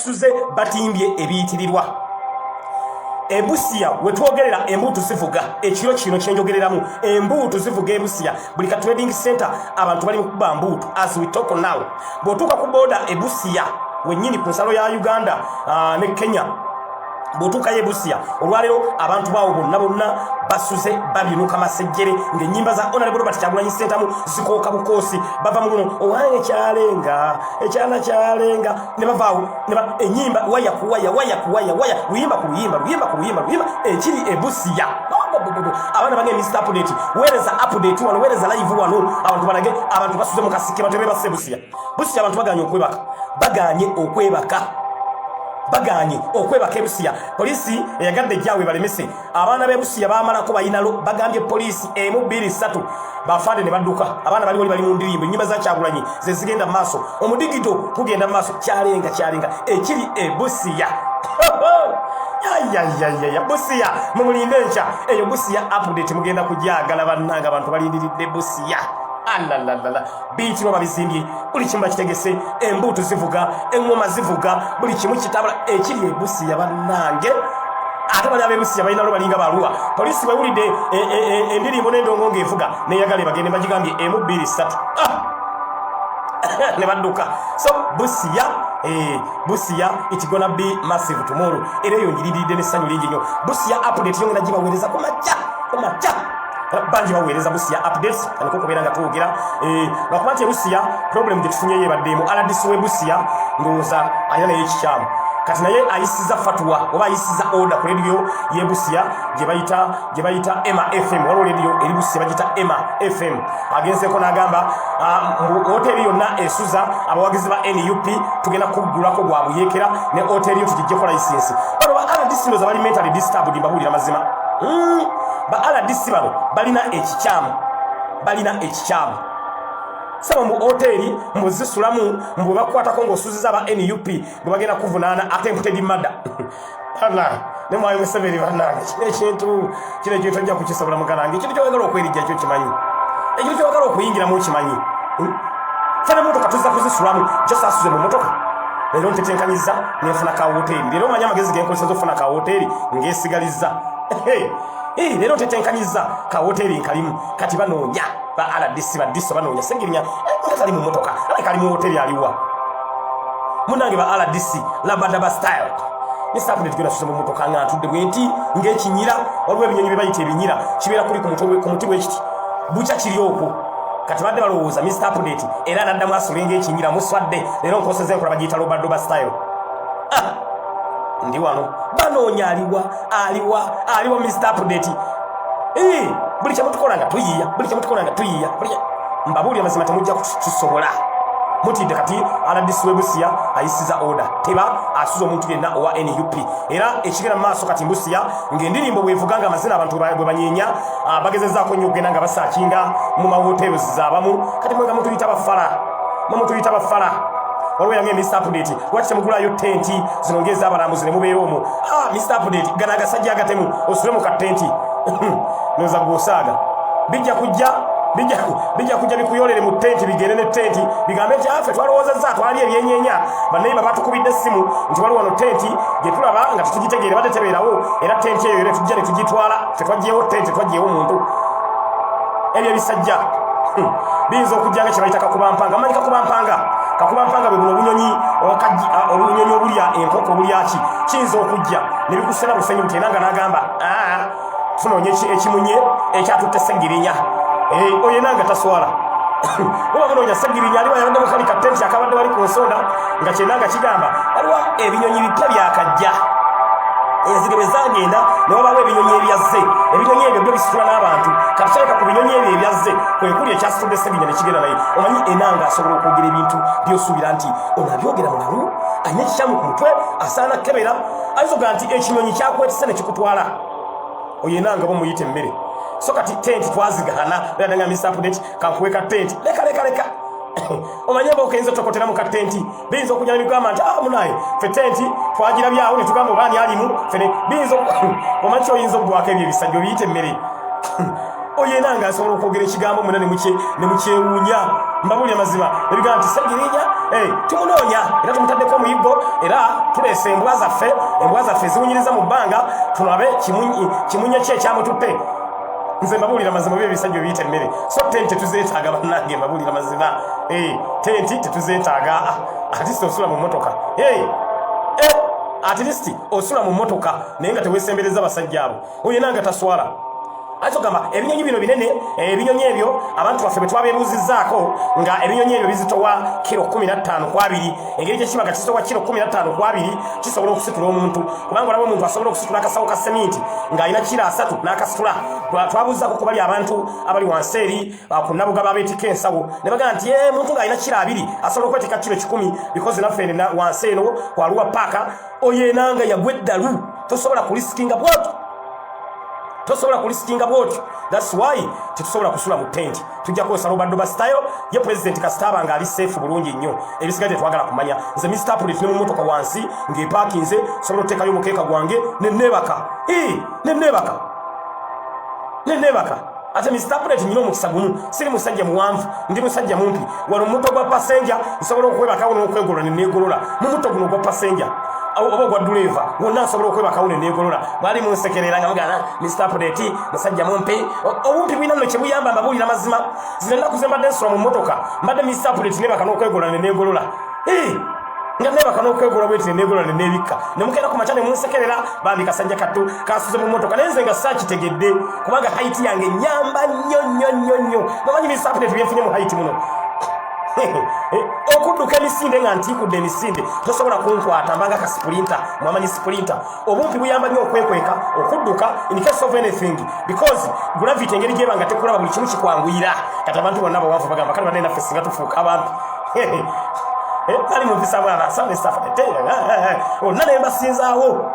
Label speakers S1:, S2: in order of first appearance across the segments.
S1: basuze batimbye ebiyitirirwa Ebusia wetwogerera embuto zivuga ekiro kino kyenjogereramu embuto zivuga Ebusia buli ka trading center abantu bali mukuba mbuto as we talk now botuka ku border Ebusia wenyini ku nsalo ya Uganda ne Kenya botuka Ebusia olwalero abantu bawo bonna basuze babinuka masejjere ng'ennyimba za Honorable Robert Kyagulanyi Ssentamu zikooka bukosi bava mu guno owange kyalenga ekyana kyalenga ne bavaawo ennyimba waya luyimba ku luyimba ekiri Ebusia abaana bange Mr. Update weereza update wano weereza live wano abantu banage abantu basuze mu kasike batebe basse Busia abantu baganye okwebaka Ebusia polisi eyagadde jjawe balemese abaana b'Ebusia baamalako bayinalo bagambye polisi emu 2 bafande ne badduka abaana bali mu ndirimbo ennyimba za Kyagulanyi ze zigenda mu maaso omudigito kugenda mu maaso kyalenga ekiri Ebusia Busia mumulinde ncha eyo Busia update mugenda kujagala bannanga abantu balindiridde Busia biitibwa babizimbye buli kimu bakitegese embuto zivuga engoma zivuga buli kimu kitabula ekiri Ebusia bannange ate bali ab'Ebusia balina balinga baluwa polisi bwewulidde endirimbo n'endongo ng'evuga neyagale bagende bagigambye emu 2 3 ne badduka so Busia it's gonna be massive tomorrow era eyo njiridde n'essanyu lingi nnyo Busia update yongera gibaweereza ku makya banji baweereza Busia updates kaniko kubeera nga twogera lwakuba nti Busia problem gye tufunye yebaddemu aladisi we Busia ndowooza ayina naye ekikyamu kati naye ayisiza fatwa oba ayisiza order ku radio ye Busia gye bayita Emma FM waliwo radio eri Busia bagita Emma FM agenzeko n'agamba hoteli yonna esuza abawagizi ba NUP tugenda kuggulako gwa buyeekera ne hoteli yo tugijjeko license bano ba aladisi ndoza bali mentally disturbed mbabulira mazima ba aladisi bano balina ekikyamu saba mu hoteli mbuzisulamu mbu bakwatako ng'osuuziza aba NUP bwe bagenda kuvunaana attempted murder ne mwayo Museveni bannange ekintu tojja kukisobola mugalange ekintu kyoyagala okwerijja ekyo kimanyi ekintu kyoyagala okuyingiramu okimanyi fana motoka tuzza kuzisulamu gyosasuze mu motoka leero ntetenkanyiza nenfuna ka hoteli leero omanya amagezi genkozesa okufuna ka hoteli ngeesigalizza leero ntetenkanyiza ka hoteli nkalimu kati banoonya ba aladisi badiso banoonya sengirinya nga tali mu motoka kali mu hoteli aliwa munange ba aladisi labadaba style Mr. Update gena suze mu motoka nga atudde bwenti ng'ekinyira waliwo ebinyonyi bye bayita ebinyira kibeera kuli ku muti w'ekiti buca kiri okwo kati badde balowooza Mr. Update era naddamu asulenga ekinyira muswadde leero nkoseze enkola bagiyita labadaba style ndi wano banoonya aliwa Mr. Update buli kyemutukola nga tuyiya mbabuulira mazima temujja kutusobola mutidde kati aladisi we Busia ayisiza order teba asuza omuntu yenna owa NUP era ekigenda mu maaso kati Busia ng'endirimbo bwevuganga amazina abantu bwe banyeenya bagezezaako nnyo okugenda nga basaakinga mu mahoteli zaabamu kati mwenga mutuyita bafala waliwo yange Mr. Update lwaki temugulayo tenti zinongeza abalambuzi ne mubeera omwo Mr. Update gana agasajja agatemu osule mu katenti noza gwosaaga bijja kujja bikuyolere mu tenti bigende ne tenti bigambe nti affe twalowoozezza twali ebyenyeenya bannayiba batukubidde essimu nti waliwo wano tenti gye tulaba nga tetugitegeere badde tebeerawo era tenti eyo era tujja ne tugitwala tetwagyewo tenti twagyewo muntu ebyo ebisajja biyinza okujja nga kye bayita kakubampanga manyi kakubampanga bwe buno obunyonyi obulya enkoko obulyaki kiyinza okujja ne bikusena busenyu buti era nga n'agamba tunoonye ekimunye ekyatutte Ssegirinya oyo nanga taswala oba munoonya Ssegirinya aliwo yabadde mu kali katenti akabadde wali ku nsonda nga kyenanga kigamba waliwo ebinyonyi bipya byakajja enzige bwe zagenda ne wabawo ebinyonyi ebyazze ebinyonyi ebyo byo bisitula n'abantu kati kyaleka ku binyonyi ebyo ebyazze kwe kuli ekyasitudde Ssegirinya ne kigenda naye omanyi enanga asobola okwogera ebintu by'osuubira nti ono abyogera mulalu alina ekikyamu ku mutwe asaana kebera ayinza nti ekinyonyi kyakwetise ne kikutwala oyo enanga bamuyita emmere so kati tenti twazigana nga Mr. Update kankuweka tenti leka omanye mba okayinza tokotera mu katenti biyinza okunyala bigamba nti munaye fe tenti twagirabyawo ne tugamba obaani alimu fene biyinza omanyi kyoyinza okugwako ebyo ebisajja obiyita emmere oyo enanga asobola okwogera ekigambo muna ne mukyewuunya mbabuli amazima ebigamba nti Ssegirinya tumunonya era tumutaddeko muyiggo era tulese embwa zaffe ziwunyiriza mu bbanga tulabe kimunye kye ekyamututte. Nze mbabulira mazima bye bisajjo biyita emmere so tenti tetuzeetaaga bannange mbabulira mazima tenti tetuzeetaaga at least osula mu mmotoka at least osula mu mmotoka naye nga teweesembereza basajja abo oyo nange taswala ate gamba ebinyonyi bino binene ebinyonyi ebyo abantu baffe bwe twabeebuuzizzaako nga ebinyonyi ebyo bizitowa kilo 15 ku 2 engeri gyekibaga kisitowa kilo 15 ku 2 kisobola okusitula omuntu kubanga olaba omuntu asobola okusitula akasawo ka seminti ng'alina kilo 3 n'akasitula twabuuzaako ku bali abantu abali wansi eri ku nabugaba abeetika ensawo ne bagamba nti muntu ng'alina kilo 2 asobola okwetika kilo 10 because naffe ene wansi eno kwaluwa paaka oyo enanga yagwa eddalu tosobola kulisikinga bwotyo that's why tetusobola kusula mu tent tujja kwesala obaddo basitayo ye president kasitaba nga ali safe bulungi nnyo ebisigadde twagala kumanya nze Mr. Police ne mu motoka wansi ng'eparkinze sobola otekayo omukeeka gwange nenebaka ate Mr. Police nyina omukisa gumu siri musajja muwanvu ndi musajja mumpi wano muto gwa passenger nsobola okwebakawo n'okwegolola ne neegolola mu muto guno gwa passenger obo gwa driver wonna nsobola okwebakawo ne neegolola bali munsekerera nga mugana Mr. Police musajja mumpi obumpi bwina nno kye buyamba mbabulira mazima zino ennaku ze mbadde nsula mu mmotoka mbadde Mr. Police nebaka n'okwegolola ne neegolola nga nebaka n'okwegolola bweti ne neegolola ne neebikka ne mukeera ku makya ne munsekerera bambi kasajja kattu kasuze mu mmotoka naye nze nga saakitegedde kubanga hayiti yange nyamba nnyo bamanyi Mr. Police byenfunye mu hayiti muno okudduka emisinde nga ntiikudde emisinde tosobola kunkwata mbanga ka sprinter mwamanyi sprinter obumpi buyamba nnyo okwekweka okudduka in case of anything because gravity engeri gyebanga tekulaba buli kimu kikwanguyira kati abantu bonna bawavu bagamba kale banene naffe singa tufuuka abantu ali muvisa bwana sane safate onna ne mbasinzaawo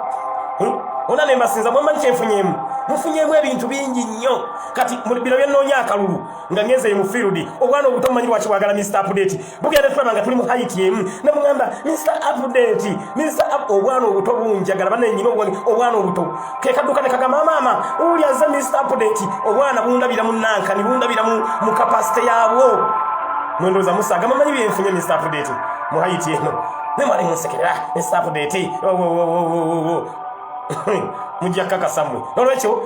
S1: mwamanyi kyenfunyemu mufunyemu ebintu bingi nnyo kati bino byennoonya akalulu nga ngeze mu field obwana obuto mumanyi lwaki bwagala Mr. Update bugenda tulaba nga tuli mu height emu ne mugamba Mr. Update obwana obuto bunjagala banennyina obwana obuto kekadduka ne kagamba maama uli aze Mr. Update obwana bundabira mu nankani bundabira mu kapasite yaabwo mwendooza musaga mumanyi byenfunye Mr. Update mu height eno ne mwali munsekerera Mr. Update mujja kakasamwe nolwekyo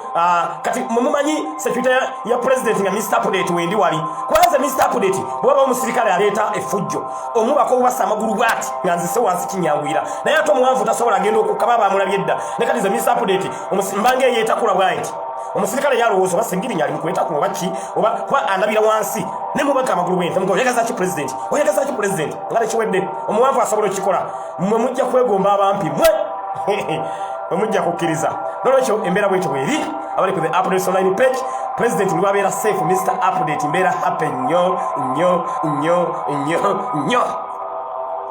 S1: kati mumanyi security ya president nga Mr. Update wendi wali kwanza Mr. Update bwaba omusirikale aleeta effujjo omubako obasa amagulu bwati nga nzise wansi kinyangwira naye ate omuwanvu tasobola agenda okukaba bamulabye dda ne kati ze Mr. Update mbange yeetakula bwanti omusirikale yalowooza oba Ssegirinya ali mukwetaku oba ki oba kuba andabira wansi ne mubaka amagulu bwenti muga oyagaza ki president nga tekiwedde omuwanvu asobola okikola mmwe mujja kwegomba abampi omujja kukkiriza nolwekyo embeera bwetyo bweri abali ku the Updates online page president lwabeera safe Mr. Update mbeera happy nnyo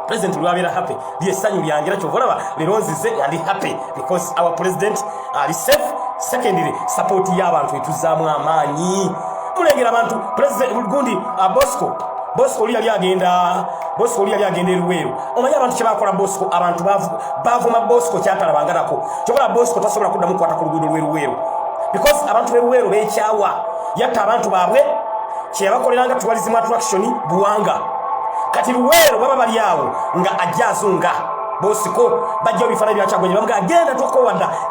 S1: president lwabeera happy lyessanyu lyange era kyova olaba leero nzize ndi happy because our president ali safe secondary support y'abantu etuzaamu amaanyi mulengera abantu president gundi Bosco oli yali agenda eruweero omanyi abantu kyebakola Bosco abantu bavuma Bosco kyatalabangako kyokola Bosco tasobola kuddamu kukwata ku luguudo lw'eruweero because abantu b'eruweero beekyawa yatta abantu baabwe kyeyabakoleranga tourism attraction buwanga kati luweero baba bali awo nga ajja azunga Bosco bajja bifaananyi bya Kyagulanyi bamuga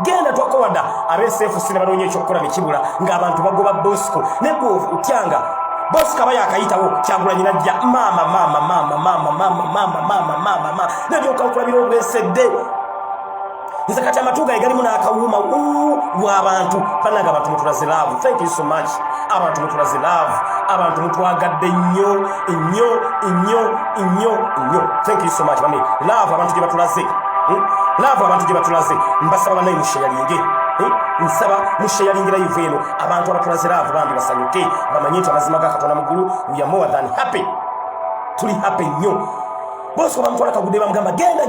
S1: genda twakowadda abeeseefusi ne banoonya ekyokukola ne kibula ng'abantu bagoba Bosco ne gwe otyanga Bosco aba yakayitawo Kyagulanyi najja mama nebyoka okulabira obwesedde nze kati amatu gaye galimu n'akawuma lw'abantu banaga abantu mutulaze love thank you so much abantu mutulaze love abantu mutwagadde nnyo thank you so much bane love abantu gye batulaze mbasaba banaye musheyalinge nsaba musheyalingira yivu eno abantu abatulaze love bambi basanyuke bamanye nti amazima ga Katonda muggulu we are more than happy tuli happy nnyo Bosco bamutwala kagudde bamugamba genda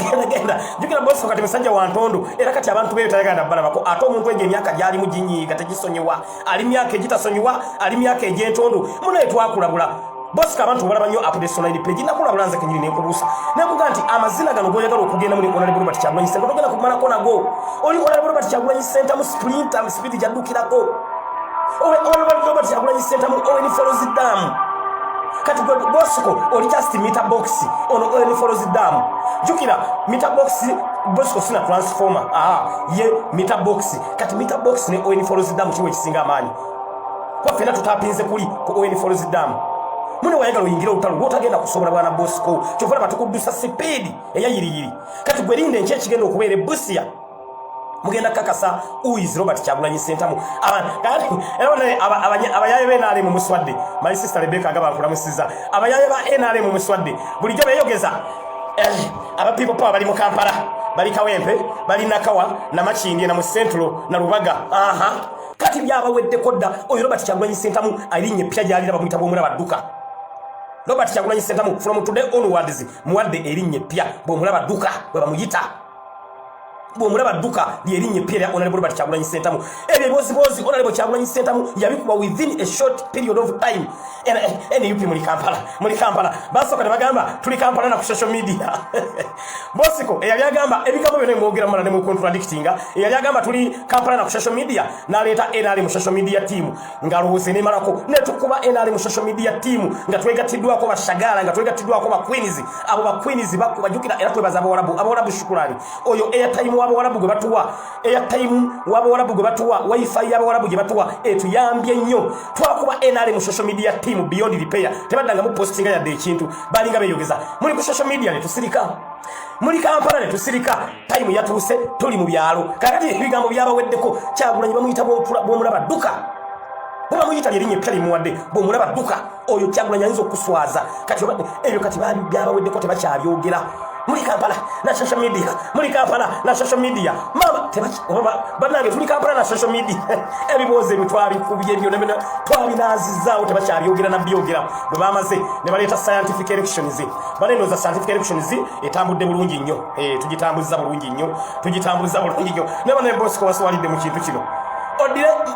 S1: jukira Bosco kati musajja wa ntondo era kati abantu beyo tayagala balabako ate omuntu ege emyaka gyali mu ginyiiga tegisonyiwa ali myaka egitasonyiwa ali myaka egy'entondo munaye twakulabula Bosco abantu balaba nnyo Updates online page nakulabula nze kenyini nekubuusa nekuga nti amazina gano goyagala okugenda muli Honorable Robert Kyagulanyi Center togenda kumalako nago oli Honorable Robert Kyagulanyi Center mu sprinter mu speed jaddukirako Honorable Robert Kyagulanyi Center mu Owen Falls Dam kati gwe Bosco oli just meter box ono oil follows dam jukira meter box Bosco sina transformer ye meter box kati meter box ne oil follows dam kiwe kisinga amanyi kwa fena tutapinze kuli ko oil follows dam mune wayagala oyingira olutalo lwotagenda kusobola bwana Bosco kyovula batukudusa sipedi eyayiriyiri kati gwe linde nche kigenda okubeera ebusia mugenda kakasa uiz Robert Kyagulanyi Ssentamu abayaye be NRM muswadde my sister Rebecca agaba kulamusiza abayaye ba NRM muswadde bulijjo beyogeza aba people power bali mu Kampala bali Kawempe bali Nakawa na Makindye na mu Central na Rubaga kati byabawedde kodda oyo Robert Kyagulanyi Ssentamu alinnye pya gyalira bamuyita bw'omulaba dduka Robert Kyagulanyi Ssentamu from today onwards muwadde erinnye pya bw'omulaba dduka bwe bamuyita bw'omulaba dduka lyerinnye pya lya Honorable Robert Kyagulanyi Ssentamu ebyo bozibozi Honorable Kyagulanyi Ssentamu yabikuba within a short period of time NUP muri Kampala basooka ne bagamba tuli Kampala na ku social media Bosco eyali agamba ebigambo byonna mwogera mwana ne mu contradictinga eyali agamba tuli Kampala na ku social media n'aleeta NRM mu social media team ngalowooze ne malako ne tukuba NRM mu social media team nga twegatiddwako bashagala nga twegatiddwako ba queens abo ba queens bakubajukira era twebaza abawarabu shukrani oyo airtime w'abawarabu gwe batuwa airtime w'abawarabu gwe batuwa wifi y'abawarabu gye batuwa etuyambye nnyo twakuba NRM mu social media team beyond repair tebadanga mu postinga yadde ekintu balinga beyogeza muri ku social media ne tusirika muri Kampala ne tusirika time yatuuse tuli mu byalo kakati ebigambo byabaweddeko Kyagulanyi bamuyita bw'omulaba dduka bwe muyita lyerinnye pya limuwadde bw'omulaba dduka oyo Kyagulanyi ayinza okuswaza kati ebyo kati byabaweddeko tebakyabyogera muri Kampala na social media muri Kampala na social media mama banange tuli Kampala na social media ebiboze ebitwabi kubye byo nebena twabinazizaawo tebakyabyogira na byogera bwe bamaze ne baleeta scientific elections balenoza scientific elections etambudde bulungi nnyo tugitambuza bulungi nnyo ne bane Bosco waswalidde mu kintu kino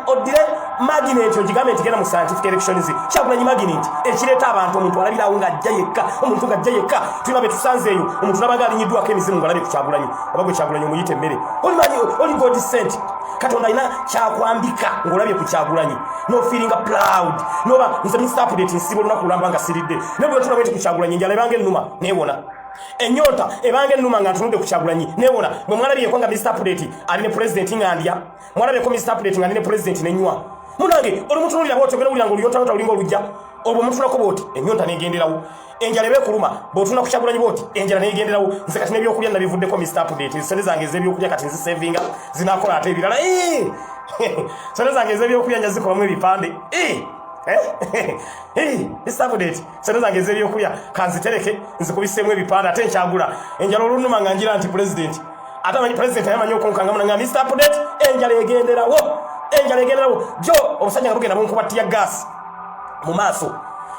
S1: odire magnet ogigambe nti genda mu scientific elections Kyagulanyi magnet ekireeta abantu omuntu alabirawo ng'ajja yekka tulina be tusanzeeyo omuntu nabaga alinyiddwako emizimu ngalabe ku Kyagulanyi abagwe Kyagulanyi omuyite emmere oli god sent katonda alina kyakwambika ng'olabye ku Kyagulanyi no feeling proud noba nze Mr. Update nsiba olunaku lulamba nga siridde ne bwe tulaba nti ku Kyagulanyi njala ebanga ennuma neewona enyota ebanga ennuma nga ntunudde ku Kyagulanyi neewona bwe mwalabyeko nga Mr. Update ali ne president ng'andya mwalabyeko Mr. Update nga ali ne president nenywa munange oli muntu nulira bw'otyo ogenda wulira ng'oluyota olinga olujja olwo omutunako bw'oti enyonta neegenderawo enjala eba ekuluma bw'otuna ku Kyagulanyi bw'oti enjala neegenderawo nze kati n'ebyokulya nabivuddeko Mr. Update sente zange ez'ebyokulya kati nzisevinga zinaakola ate ebirala sente zange ez'ebyokulya nja zikolamu ebipande Mr. Update sente zange ez'ebyokulya kanzitereke nzikubiseemu ebipande ate nkyagula enjala olunuma nga ngira nti president ate amanyi president ayamanyi okunkangamu nga Mr. Update enjala egenderawo jo obusajja nga bugenda bunkuba tiya gas mu maaso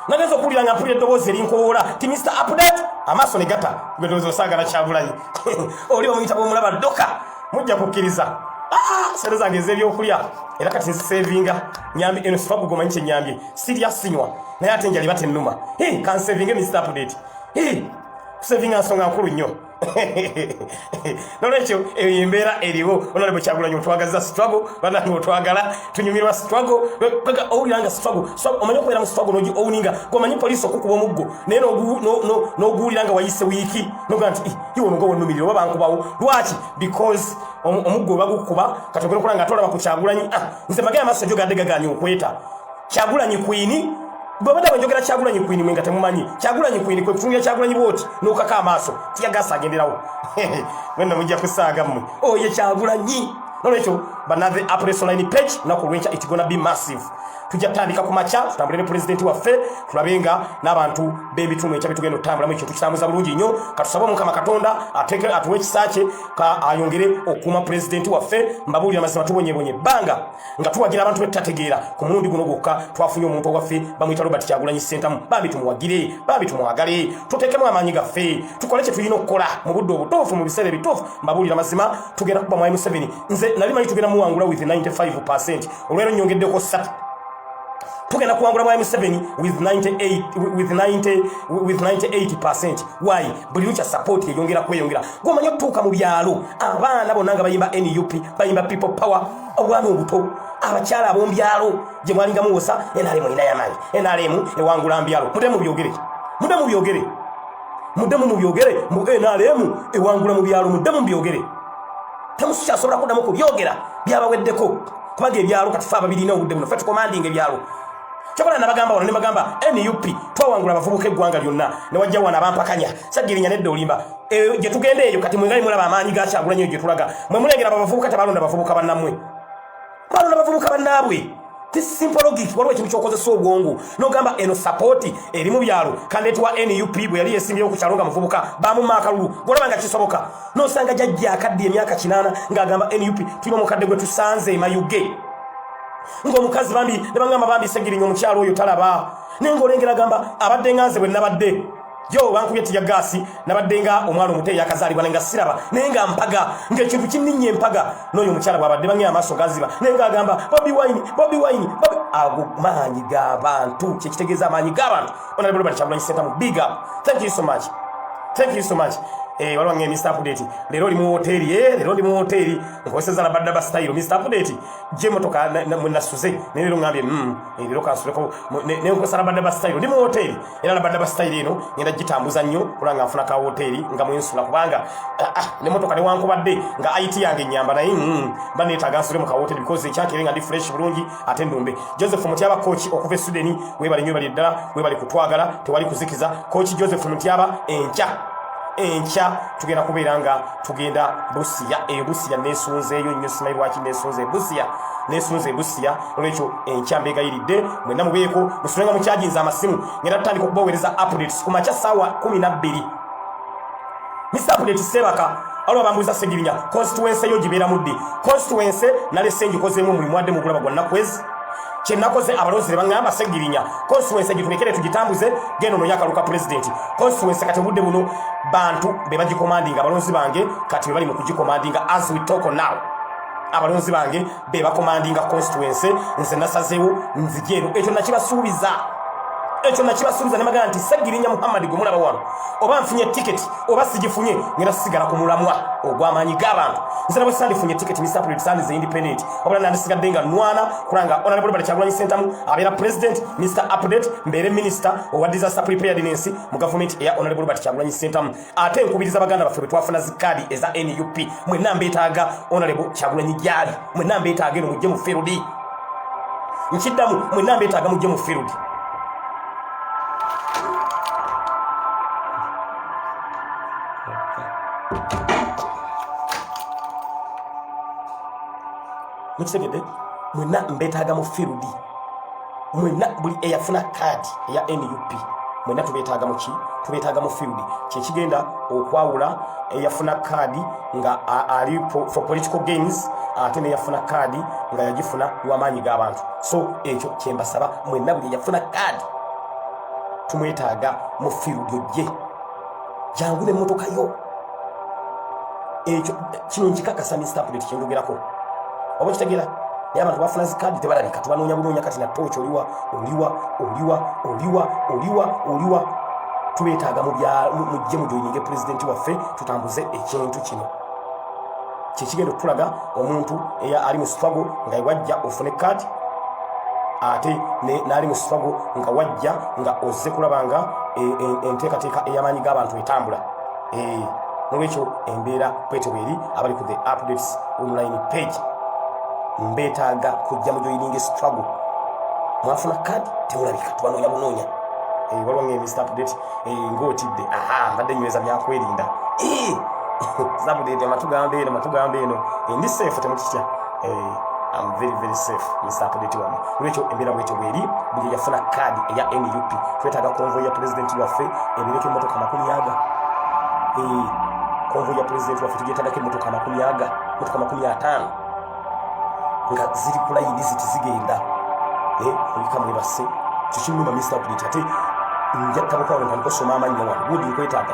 S1: nagenza okuwulira nga mpulira eddoboozi erinkowoola ti Mr. Update amaaso ne gata gwe ndowooza osaagala Kyagulanyi oli bamuyita bw'omulaba ddoka mujja kukkiriza sente zange ez'ebyokulya era kati nzisevinga nyambi eno sifagu gomanyi kyenyambye sirya sinywa naye ate enjala ibate ennuma kansevinge Mr. Update kusevinga nsonga nkulu nnyo nolwekyo eyo embeera eriwo Honorable Kyagulanyi otwagaza struggle banange otwagala tunyumirwa struggle owuliranga struggle omanyi okubeera mu struggle nogi owuninga gomanyi poliisi okukuba omuggo naye n'oguwuliranga wayise wiiki noga nti iwo noga wonnumirire oba bankubawo lwaki because omuggo bagukuba kati ogenda okulanga atolaba ku Kyagulanyi nze magaya amaaso jo gadde gaganye okweta Kyagulanyi kwini bwabadde bwenjogera Kyagulanyi kwini mwenga temumanyi Kyagulanyi kwini kwe kutungira Kyagulanyi bwoti n'okaka amaaso tiyagasa agenderawo wenda mujja kusaaga mmwe oye Kyagulanyi nolwekyo banathe Apres Online page naku lwenca it gonna be massive tujja kutandika ku makya tutambulire president waffe tulabenga n'abantu b'ebitundu ekya bitugenda okutambulamu ekyo tukitambuza bulungi nnyo katusabe Mukama Katonda atuwe ekisakye ayongere okuuma president waffe mbabuulira amazima tubonyebonye ebbanga nga tuwagira abantu betutategeera ku mulundi guno gwokka twafunye omuntu owaffe bamuyita Robert Kyagulanyi Ssentamu bambi tumuwagire bambi tumwagale tuteekemu amaanyi gaffe tukole kye tulina okukola mu budde obutuufu mu biseera ebituufu mbabuulira amazima tugenda kuba mu M7 nze nali manyi tugenda muwangula with 95% olwero nnyongeddeko 3 tugenda kuwangula mwami 7 with 98%. Why? Buli lucha support yongera kweyongera. Goma nyo tuka mu byalo. Abaana bonanga bayimba NUP, bayimba people power, obwana obuto. Abakyala abombyalo je mwalinga muwosa enalemu ina yamanyi. Enalemu ewangula mbyalo. Mudemu byogere. Mudemu byogere. Mu enalemu ewangula mu byalo mudemu byogere. Temususha sobora kudamu ko byogera byabaweddeko. Kubage ebyalo kati fa babiri n'obudde buno fete commanding ebyalo. Chokola nabagamba wano ne bagamba NUP twawangula abavubuka eggwanga lyonna ne wajja wana abampakanya sagirinya nedde olimba gye tugende eyo kati mwengali mulaba amaanyi gakyagula nnyo gye tulaga mwe mulengera abavubuka tebalonda abavubuka bannammwe balonda abavubuka bannaabwe. This simple logic waliwo ekintu ky'okozesa obwongo n'ogamba eno support eri mu byalo kandidaate wa NUP bwe yali yeesimbyewo ku kyalo nga muvubuka bamumma akalulu gwolaba nga kisoboka n'osanga jjajja akadde emyaka 8 ng'agamba NUP tulina omukadde gwe tusanze mayuge ng'omukazi bambi ne bangamba bambi segirinya omukyalo oyo talaba n'engolengera gamba abadde nganze bwe nabadde yo bankubye tiya gasi nabadde nga omwana omuteeyi akazaalibwa nenga siraba nenga mpaga ng'ekintu kinninnya empaga n'oyo omukyala bw'abadde bang'e amaaso gaziba nenga agamba Bobi Wine ago maanyi g'abantu kyekitegeeza amaanyi g'abantu Honorable Robert Kyagulanyi Ssentamu big up. Thank you so much. Waliwo nge Mr. Update lero oli mu hoteli nkozesa na badaba style Mr. Update je motoka na suze ne lero ngambe lero kansuleko ne nkozesa na badaba style ndi mu hoteli era na badaba style eno ngenda gitambuza nnyo kulanga nfuna ka hoteli nga mu insula kubanga ne motoka ne wankubadde nga IT yange nyamba naye baneta gansule mu ka hoteli because ekyakere nga ndi fresh bulungi ate ndumbe Joseph Mutiaba coach okuva Sudani webale nnyo bali ddala webale kutwagala tewali kuzikiza coach Joseph Mutiaba encha tugenda kubeeranga tugenda Busia nesunzeeyo nnyo Ismail waki nesunze Busia olwekyo encha mbegayiridde mwenna mubeeko musulenga mukyajinza amasimu ngenda tutandika okubaweereza updates ku makya ssaawa 12. Mr. Update Sebaka alo bambuza segirinya constituency yo gibeera muddi constituency nalese ngikozeemu omulimu wadde mu kulaba gonna kwezi kyenakoze abalozi bangamba segirinya constituency gitulekere tugitambuze geno no yakaluka president constituency kati budde buno bantu be bagicommanding abalozi bange kati bali mu kugicommanding as we talk now abalozi bange be bacommanding constituency nze nasazeewo nzigero ekyo nakibasuubiza ne magana nti segirinya Muhammad gwe mulaba wano oba nfunye ticket oba sigifunye ngenda sigala ku mulamwa ogw'amaanyi g'abantu nze nabwe sandifunye ticket Mr. Update Sandize independent obula nandisigadde nga nwana kulanga Honorable Robert Kyagulanyi Ssentamu abeera president Mr. Update mbeere minister owa disaster preparedness mu government eya Honorable Robert Kyagulanyi Ssentamu ate nkubiriza baganda baffe bwe twafuna zikaadi eza NUP mwenna mbeetaaga Honorable Kyagulanyi gyali mwenna mbeetaaga eno mujje mu field nkiddamu mwenna mbeetaaga mujje mu field. Mukisegede mwenna mbetaaga mu field mwenna buli eyafuna card eya NUP mwenna tubetaaga mu ki tubetaaga mu field kyekigenda okwawula eyafuna card nga ali for political gains ate ne yafuna card nga yagifuna wamaanyi g'abantu so ekyo kyembasaba mwenna buli eyafuna card tumwetaaga mu field ojje jangu ne motoka yo ekyo kino nkikakasa Mr. Update kyenjogerako oba kitegera naye abantu bafuna zikaadi tebalabika tubanoonya kati na tooki oliwa tubeetaaga mujje mujoyininge pulezidenti waffe tutambuze ekintu kino kyekigenda okutulaga omuntu ali mu struggle nga wajja ofune kaadi ate n'ali mu struggle nga wajja nga ozze kulaba nga enteekateeka ey'amaanyi g'abantu etambula nolwekyo embeera kwetebweri abali ku the updates online page mbetaaga kujja mujoyininge struggle mwafuna kadi temulabika tubanoonya bunoonya waliwo nge Mr. Update ng'otidde mbadde nyweza byakwerinda Update amatugambe eno ndi safe temutitya I'm very very safe Mr. Update wano olwekyo embeera bwetyo bweri buli yafuna kadi eya NUP twetaaga convoy ya president waffe ebereko emmotoka 40 convoy ya president waffe tugyetaagako emmotoka 50 nga ziri ku layini zigenda olika mwebase kikinnuma Mr. Update ate njattabuka wano ntandika osoma amannya wano gundi nkwetaaga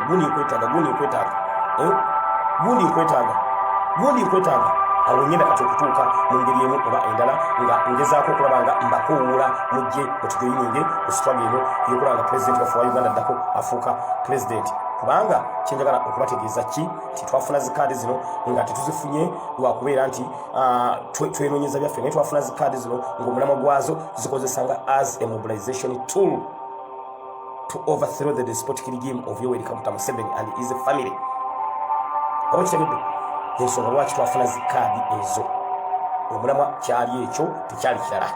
S1: awo ngenda kati okutuuka mu ngeri emu oba endala nga ngezaako okulaba nga mbakuwuula mujje mutujoyininge ku struggle eno y'okulaba nga pulezidenti waffe wa Uganda addako afuuka pulezidenti. Kubanga kyenjagala okubategeeza ki nti twafuna zikaadi zino nga tetuzifunye lwakubeera nti twenoonyeza byaffe, naye twafuna zikaadi zino ng'omulamwa gwazo zikozesanga as a mobilization tool to overthrow the despotic regime of Yoweri Kaguta Museveni and his family. Oba kitegedde ensonga lwaki twafuna zikaadi ezo, omulamwa kyali ekyo tekyali kirala.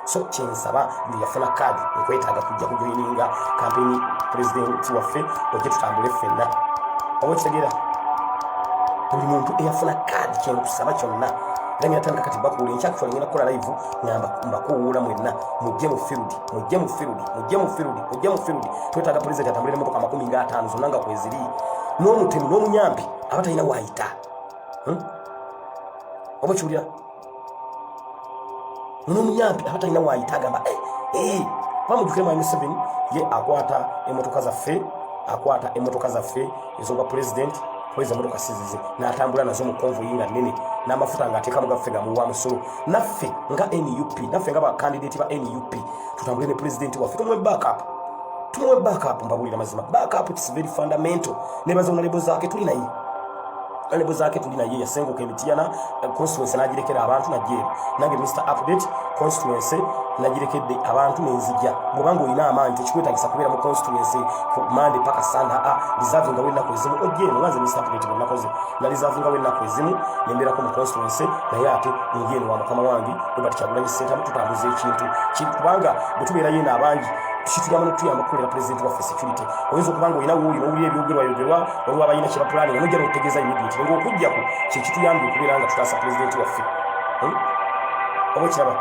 S1: So kyensaba buli yafuna kaadi nkwetaaga kujja kujoyininga kampeni pulezidenti waffe ojje tutambule ffenna. Oba kitegeera buli muntu eyafuna kaadi kyenkusaba kyonna era nyatandika kati bakuwula enkyakutwala ngenda kukola live mbakuwuula mwenna mujje mu field. Twetaaga pulezidenti atambulira emmotoka 50 zonna nga kweziri n'omutemu n'omunyambi aba talina waayita. Oba kiwulira n'omuyambi aba talina waayita agamba bamujjukire mu M7 ye akwata emmotoka zaffe ez'obwa pulezidenti emmotoka sizize n'atambula nazo mu konvoyi nga nnene n'amafuta ng'ateekamu gaffe gamuwa musolo. Naffe nga NUP, naffe nga bakandidati ba NUP tutambule ne pulezidenti waffe tumuwe backup. Mbabuulira mazima, backup is very fundamental. Nebaza onalebo zaake tuli naye yasenguka Emitiyana constituency n'agirekera abantu najjeero. Nange Mr. Update constituency nagirekedde abantu nenzijja. Bw'obanga olina amaanyi tekikwetaagisa kubeera mu constituency ku Monday paka Sunday reservinga w'ennaku ezimu ojjeeno. Nganze Mr. Update bwe nakoze na reservinga w'ennaku ezimu nembeerako mu constituency naye ate njeeno wa mukama wange Robert Kyagulanyi Ssentamu tutambuza ekintu kubanga bwe tubeerayo n'abangi tukituyamba n'otuyamba okukolera pulezidenti waffe security. Oyinza okubanga olina owulira ebyogerwa waliwo abalina kye bapulaninga nojja n'okutegeeza immediate ng'okujjako kyekituyambye okubeera nga tutaasa pulezidenti waffe. Oba kiraba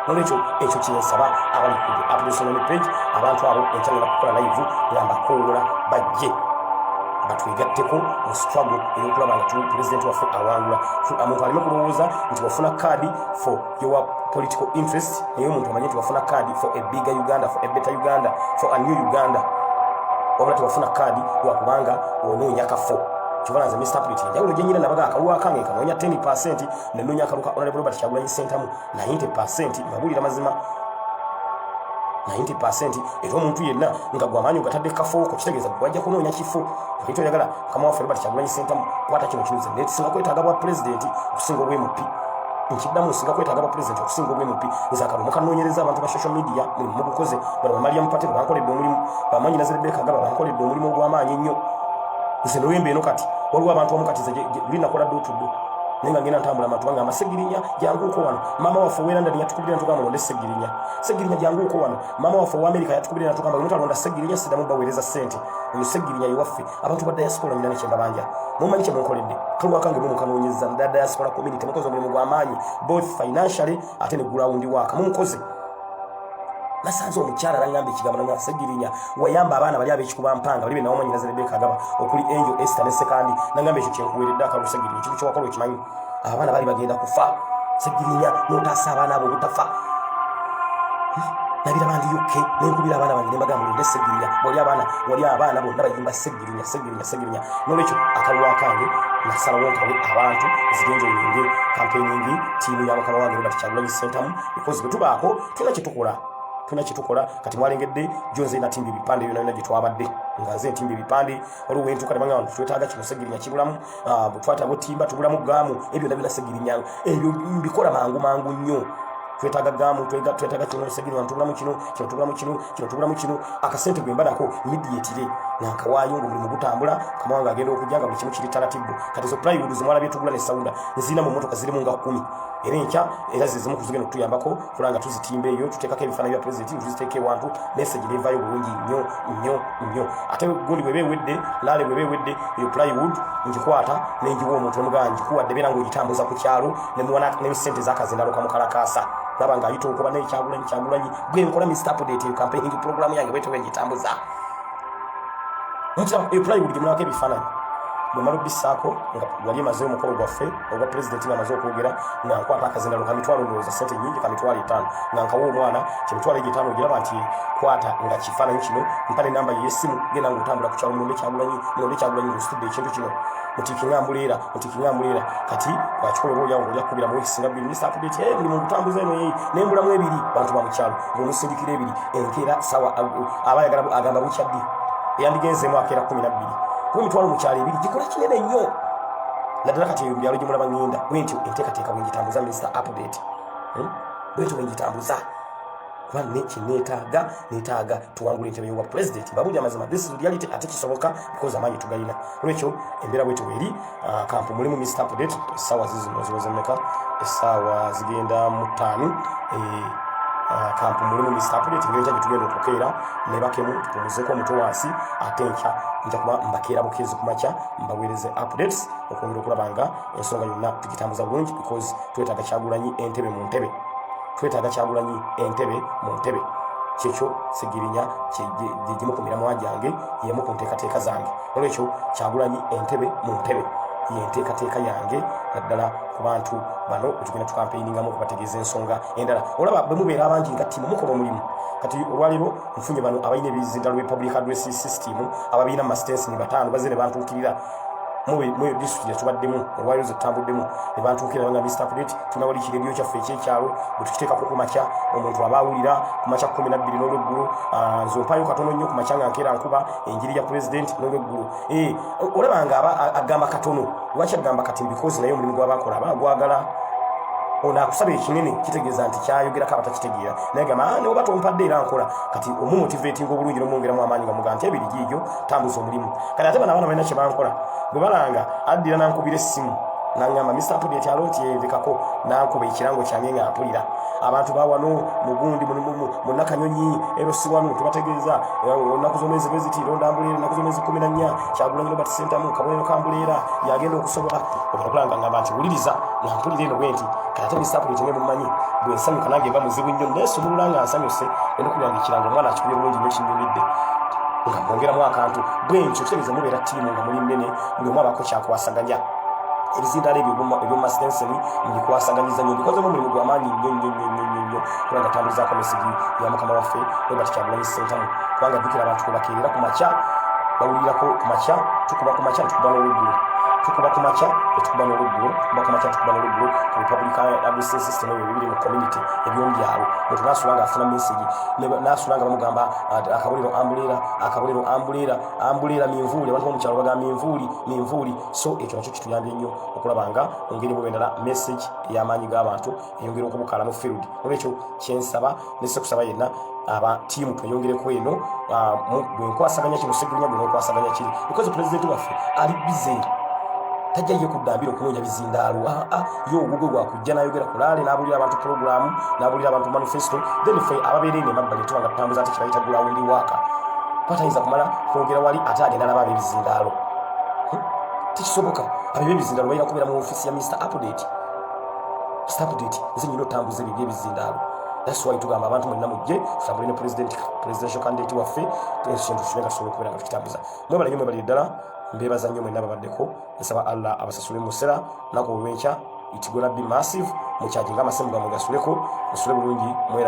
S1: nolwekyo ekyo kyensaba abali ku application page abantu abo enkyagala kukola live nga mbakuwuula bajje batwegatteko mu struggle ey'okulaba nga pulezidenti waffe awangula. Omuntu aleme kulowooza nti wafuna kaadi for your political interest, naye omuntu amanye nti wafuna kaadi for a bigger Uganda, for a better Uganda, for a new Uganda. Wabula tiwafuna kaadi lwakubanga onoonya kafo. Kivalanze Mr. Update njawulo gye nnyina nabaga akaluwa akange kanoonya 10% nenoonya akaluka Honorable Robert Kyagulanyi Ssentamu 90%. Mbabuulira mazima 90% era omuntu yenna nga gwamaanyi ogatadde kafooko kitegeeza gwajja kunoonya kifo ekyo oyagala mukama waffe Robert Kyagulanyi Ssentamu kwata kino kinuze naye tusinga kwetaaga bwa pulezidenti okusinga obw'MP. Nkiddamu nsinga kwetaaga bwa pulezidenti okusinga obw'MP. Nze akalulu mukanoonyereza abantu ba social media mulimu mugukoze bano Mariam Patero bankoledde omulimu, bamanyi na Rebecca Kagaba bankoledde omulimu ogw'amaanyi ennyo. Nze Novemba eno kati waliwo abantu abamu kati luli nakola dootudo naye nga ngenda ntambula abantu banga amasegirinya janguuko wano maama waffe ow'Eranda yatukubirira natugamba mulonde segirinya janguuko wano maama waffe ow'Amerika yatukubirira natugamba bwe mutalonda segirinya siddamu baweereza ssente oyo segirinya yewaffe abantu ba diaspora nyina nekyemba banja mumanyi kye munkoledde kalwa kange mumukanoonyeza nda diaspora community mukoze omulimu gw'amaanyi both financially ate ne ground work mumukoze. Nasanze omukyala n'angamba ekigambo nga segirinya wayamba abaana bali ab'ekikuba mpanga bali benawo manyi na Rebecca Kagaba okuli Angel Esther ne Sekandi n'angamba ekyo kyenkuweeredde akalu segirinya ekintu kyewakola okimanyi abaana bali bagenda kufa segirinya n'otaasa abaana abo obutafa. Nabira bandi UK n'enkubira abaana bange ne mbagamba mulonde segirinya wali abaana bonna bayimba segirinya n'olwekyo akalulu akange nasalawo nkawe abantu zigenjoyinge campaigning tiimu ya mukama wange Robert Kyagulanyi Ssentamu because bwe tubaako tulina kye tukola kati mwalengedde jonze natimba ebipande byonna gye twabadde nga nze ntimba ebipande waliwo wentuka nebanga abantu twetaaga kino segirinya kibulamu bwe twataaga otimba tubulamu gaamu ebyo byonna segirinya ebyo mbikola mangu nnyo. Twetaaga gaamu twetaaga kino segirinya tubulamu kino akasente gwe mba nako immediately nankawaayo ng'omulimu gutambula kama wange agenda okujja nga buli kimu kiri taratibbo. Kati zo plywood zimwalabye tugula ne sawuda nzina mu mmotoka zirimu nga 10 era enkya era zizimu kuzigenda okutuyambako kulanga tuzitimba eyo tuteekako ebifaananyi bya pulezidenti tuziteeka ewantu message neevaayo bulungi nnyo. Ate gundi bwe beewedde laale bwe beewedde eyo plywood ngikwata nenjiwa omuntu nemugamba ngikuwadde beera ng'ogitambuza ku kyalo nemuwana n'esente z'akazindaluka mu kalakaasa laba ng'ayita okuba naye Kyagulanyi gwe nkola Mr. Update eyo campaigning program yange bwetyo bwe ngitambuza. Mukira eyo plywood gye munaako ebifaananyi bwe bisako nga wali maze omukolo gwaffe ogwa president nga maze okwogera nga nkwata akazindalo ka mitwalo ndowooza ssente nnyingi ka mitwalo 5 nga nkawa omwana kyemitwalo 5 ogiraba nti kwata nga kifaananyi kino mpale namba y'essimu genda ng'otambula ku kyalo mulonde Kyagulanyi ng'ositudde ekintu kino mutikiŋambuleera kati wakikola oba olyawo ng'olya kubira mu wekisinga bbiri Mr. Update buli mu butambuza eno n'embulamu ebiri bantu ba mukyalo ng'omusindikira ebiri enkeera sawa abayagala agamba bukyaddi eyandigenzeemu akeera 12 kuba emitwalo mu kyalo ebiri gikola kinene nnyo naddala kati eyo byalo gyemulaba ŋŋenda bwentyo enteekateeka bwe ngitambuza Mr. Update bwentyo bwe ngitambuza kuba neetaaga tuwangula entebe y'obwa president babuli amazima this is reality ate kisoboka because amaanyi tugalina olwekyo embeera bwetyo bweri kampu mulimu Mr. Update essaawa zizino ziweze mmeka essaawa zigenda mu 5 kampu mulimu Mr. Update ng'enkya gitugenda okukeera nebakemu tupumuzeko omutwe wansi ate enkya nja kuba mbakeera bukeezi ku makya mbaweereze updates okwongera okulaba nga ensonga yonna tugitambuza bulungi because twetaaga Kyagulanyi entebe mu ntebe kyekyo Ssegirinya gyegimu ku miramwa gyange yemu ku nteekateeka zange olwekyo Kyagulanyi entebe mu ntebe yenteekateeka yange naddala ku bantu bano wetugenda tukampeiningamu okubategeeza ensonga endala olaba bwe mubeera abangi nga ttiimu mukola omulimu kati olwaliro nfunye bano abalina ebizindalo bye public address system ababiina mu masitensi ni 5 bazze ne bantuukirira mu district tubaddemu olwaliro zetutambuddemu ne bantuukira nga Mr. Update tunawalikira ebyo kyaffe ekyekyalo bwe tukiteekako ku makya omuntu abaawulira ku makya 12 n'olweggulo nze mpayo katono nnyo ku makya nga nkeera nkuba enjiri ya president n'olweggulo olaba nga agamba katono lwaki agamba kati because naye omulimu gw'abakola bagwagala ono akusaba ekinene kitegeeza nti kyayogerako abatakitegeera naye gamba ne oba tompadde era nkola kati omumotivatinga obulungi n'omwongeramu amaanyi nga muga nti ebiri giigyo tambuza omulimu kati ate bano abaana balina kye bankola bwe balanga addira nankubira essimu nangamba Mr. Update alontyebekako nankuba ekirango kyange nga mpulira abantu bawano mugundi munakanyonyi ero si wano tubategeeza onaku z'omwezi bweziti londambuleera onaku z'omwezi 14 Kyagulanyi Robert Ssentamu kabonero kambuleera yagenda okusobola okulanga ngamba nti wuliriza nampulira eno bwenti kati Mr. Update ne mumanyi bwe nsanyuka nange mba muzibu nnyo neesumulula nga nsanyuse endokulanga ekirango omwana akikubye bulungi nnyo kinyumidde nga mwongeramu akantu bwentyo kitegeeza mubeera ttiimu nga muli nnene buli omu abaako kyakwasaganya ebizindalo ebyomumasitenseni mbikwasaganyiza nnyo bikozemu omulimu gw'amaanyi nnyo kubanga tambulizaako mesigi ya mukama waffe Robert Kyagulanyi Ssentamu kubanga ddukira abantu kwe bakeerera ku makya bawulirako ku makya tukuba ku makya tukuba n'olweggulo ku Republican Address System ebyo bibiri mu community ebyombyalo omuntu nasulanga afuna message nasulanga bamugamba akabuliro ambuleera minvuuli abantu bomukyalo bagamba minvuuli so ekyo nakyo kituyambye nnyo okulaba nga ongeri bwendala message ey'amaanyi g'abantu eyongera okubukaala mu field olwekyo kyensaba nese kusaba yenna aba tiimu tweyongereko eno bwenkwasaganya kino Ssegirinya bwenkwasaganya kiri because president waffe ali busy tajja ye kuddambira okunoonya bizindaalo yo ogugwe gwakujja n'ayogera ku laale n'abulira abantu programu n'abulira abantu manifesto then ffe ababeera eno emabbali tubanga tutambuza ate kibayita gulawundi waaka twatayinza kumala kwogera wali ate agenda naba ab'ebizindaalo tekisoboka ab'ebizindaalo balina kubeera mu ofiisi ya Mr. Update nze nyina otambuza ebyo by'ebizindaalo that's why tugamba abantu mwenna mujje tutambule ne presidential candidate waffe ekintu kibe nga tusobola okubeera nga tukitambuza mwebalire ddala mbeebaza nnyo mwenna babaddeko nsaba Allah abasasule mu ssera nako olw'enkya it's gonna be massive mukyajinga amasembu gamwe gasuleko musule bulungi mwera